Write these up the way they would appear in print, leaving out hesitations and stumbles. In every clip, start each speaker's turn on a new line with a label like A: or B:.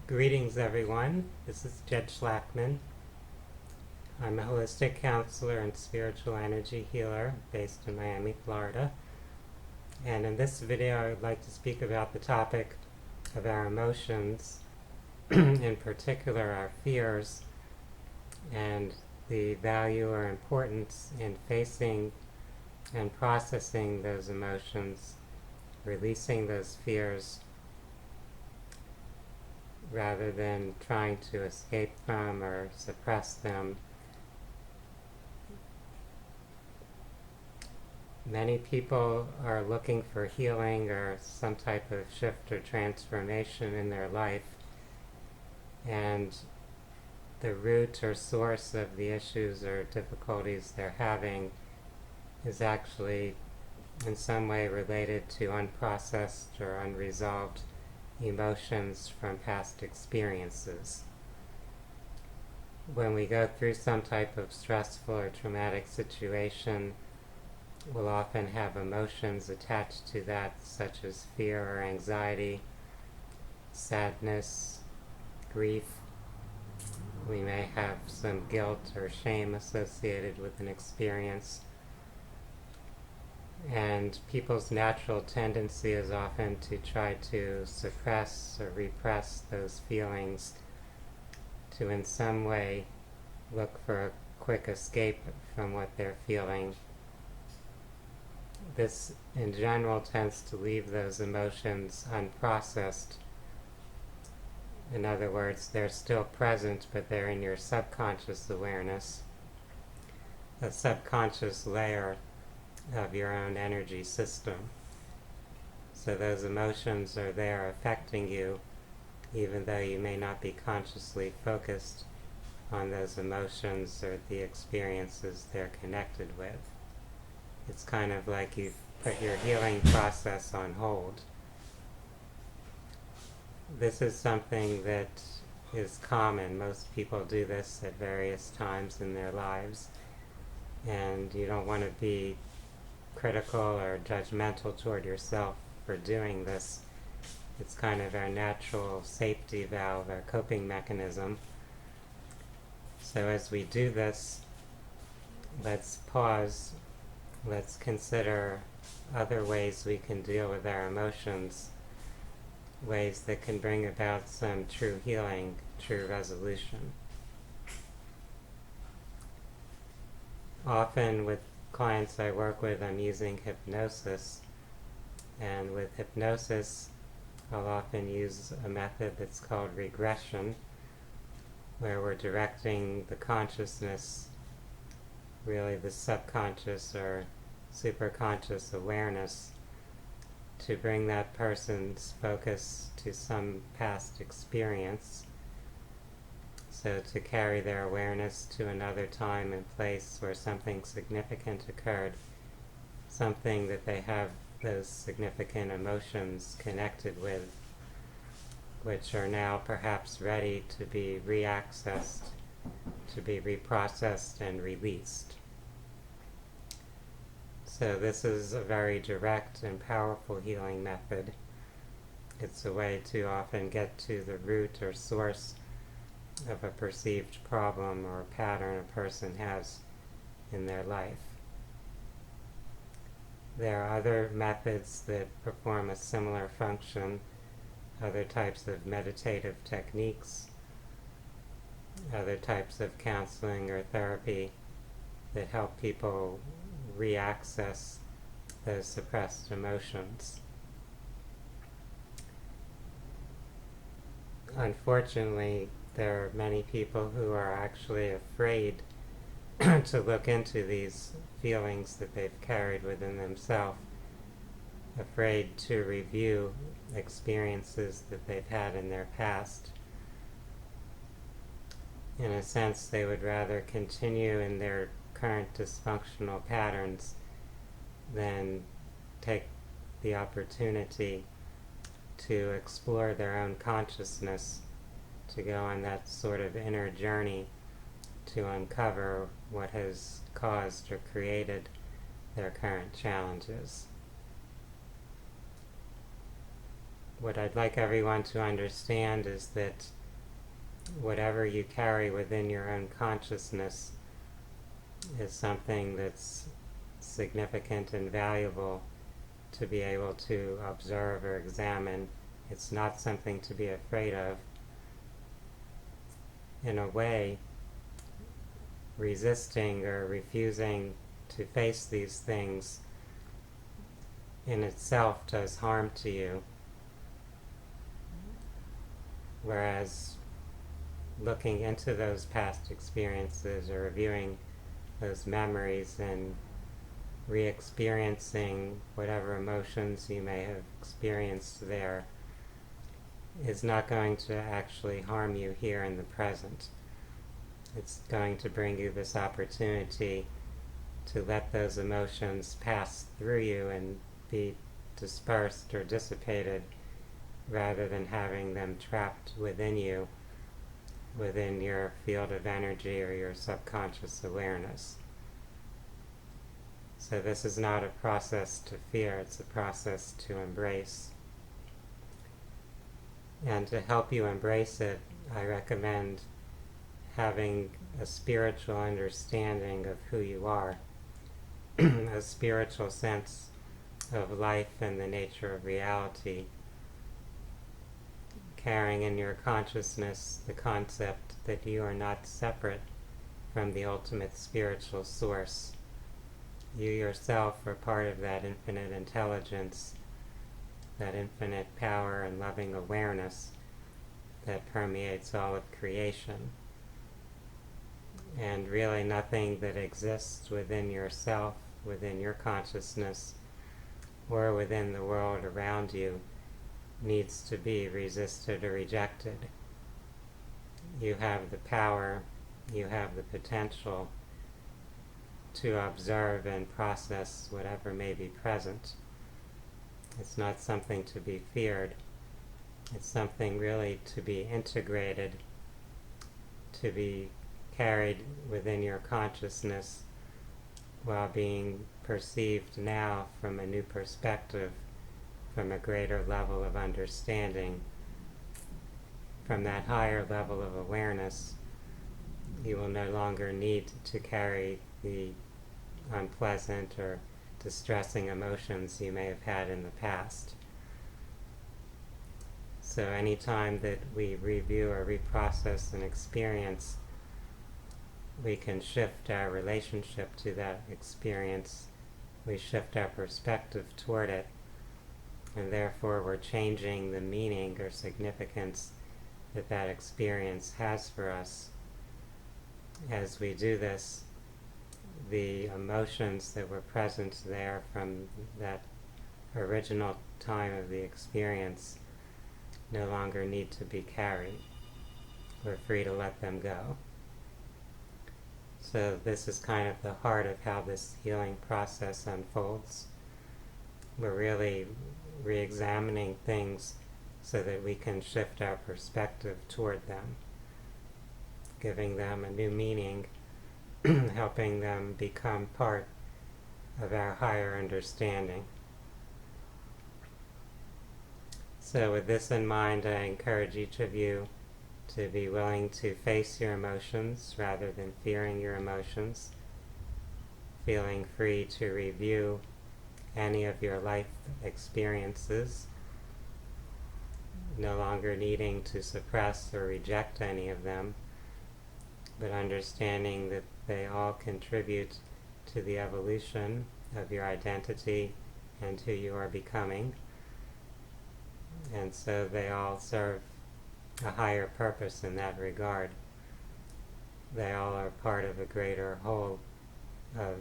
A: Greetings, everyone. This is Jed Shlackman. I'm a holistic counselor and spiritual energy healer based in Miami, Florida. And in this video, I would like to speak about the topic of our emotions, in particular our fears, and the value or importance in facing and processing those emotions, releasing those fears, rather than trying to escape them or suppress them. Many people are looking for healing or some type of shift or transformation in their life, and the root or source of the issues or difficulties they're having is actually in some way related to unprocessed or unresolved emotions from past experiences. When we go through some type of stressful or traumatic situation, we'll often have emotions attached to that, such as fear or anxiety, sadness, grief. We may have some guilt or shame associated with an experience. And people's natural tendency is often to try to suppress or repress those feelings, to in some way look for a quick escape from what they're feeling. This in general tends to leave those emotions unprocessed. In other words, they're still present, but they're in your subconscious awareness, a subconscious layer of your own energy system. So those emotions are there affecting you, even though you may not be consciously focused on those emotions or the experiences they're connected with. It's kind of like you've put your healing process on hold. This is something that is common. Most people do this at various times in their lives, and you don't want to be critical or judgmental toward yourself for doing this. It's kind of our natural safety valve, our coping mechanism. So as we do this, let's pause. Let's consider other ways we can deal with our emotions, ways that can bring about some true healing, true resolution. Often with clients I work with, I'm using hypnosis, and with hypnosis I'll often use a method that's called regression, where we're directing the consciousness, really the subconscious or superconscious awareness, to bring that person's focus to some past experience. So to carry their awareness to another time and place where something significant occurred, something that they have those significant emotions connected with, which are now perhaps ready to be reaccessed, to be reprocessed and released. So this is a very direct and powerful healing method. It's a way to often get to the root or source of a perceived problem or pattern a person has in their life. There are other methods that perform a similar function, other types of meditative techniques, other types of counseling or therapy that help people reaccess those suppressed emotions. Unfortunately, there are many people who are actually afraid to look into these feelings that they've carried within themselves, afraid to review experiences that they've had in their past. In a sense, they would rather continue in their current dysfunctional patterns than take the opportunity to explore their own consciousness, to go on that sort of inner journey to uncover what has caused or created their current challenges. What I'd like everyone to understand is that whatever you carry within your own consciousness is something that's significant and valuable to be able to observe or examine. It's not something to be afraid of. In a way, resisting or refusing to face these things in itself does harm to you, whereas looking into those past experiences or reviewing those memories and re-experiencing whatever emotions you may have experienced there is not going to actually harm you here in the present. It's going to bring you this opportunity to let those emotions pass through you and be dispersed or dissipated, rather than having them trapped within you, within your field of energy or your subconscious awareness. So this is not a process to fear, it's a process to embrace. And to help you embrace it, I recommend having a spiritual understanding of who you are, a spiritual sense of life and the nature of reality, carrying in your consciousness the concept that you are not separate from the ultimate spiritual source. You yourself are part of that infinite intelligence, that infinite power and loving awareness that permeates all of creation. And really nothing that exists within yourself, within your consciousness, or within the world around you needs to be resisted or rejected. You have the power, you have the potential to observe and process whatever may be present. It's not something to be feared. It's something really to be integrated, to be carried within your consciousness while being perceived now from a new perspective, from a greater level of understanding. From that higher level of awareness, you will no longer need to carry the unpleasant or distressing emotions you may have had in the past. So anytime that we review or reprocess an experience, we can shift our relationship to that experience. We shift our perspective toward it, and therefore we're changing the meaning or significance that that experience has for us. As we do this, the emotions that were present there from that original time of the experience no longer need to be carried. We're free to let them go. So this is kind of the heart of how this healing process unfolds. We're really re-examining things so that we can shift our perspective toward them, giving them a new meaning, helping them become part of our higher understanding. So with this in mind, I encourage each of you to be willing to face your emotions rather than fearing your emotions, feeling free to review any of your life experiences, no longer needing to suppress or reject any of them, but understanding that they all contribute to the evolution of your identity and who you are becoming. And so they all serve a higher purpose in that regard. They all are part of a greater whole of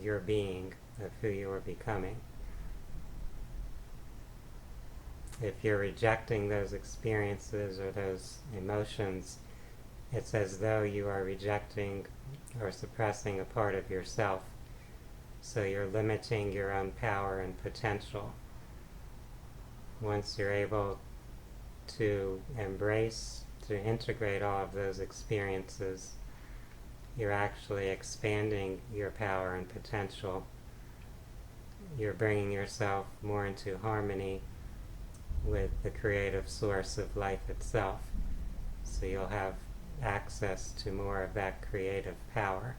A: your being, of who you are becoming. If you're rejecting those experiences or those emotions, it's as though you are rejecting or suppressing a part of yourself. So you're limiting your own power and potential. Once you're able to embrace, to integrate all of those experiences, you're actually expanding your power and potential. You're bringing yourself more into harmony with the creative source of life itself. So you'll have access to more of that creative power.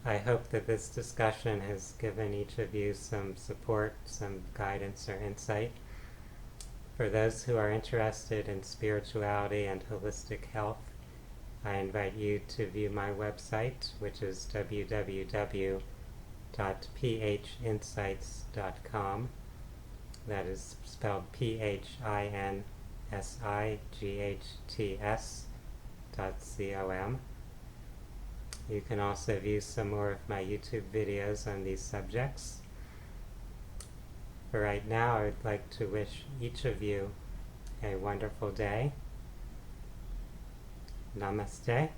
A: I hope that this discussion has given each of you some support, some guidance or insight. For those who are interested in spirituality and holistic health, I invite you to view my website, which is www.phinsights.com. That is spelled PHINSIGHTS.com. You can also view some more of my YouTube videos on these subjects. For right now, I would like to wish each of you a wonderful day. Namaste.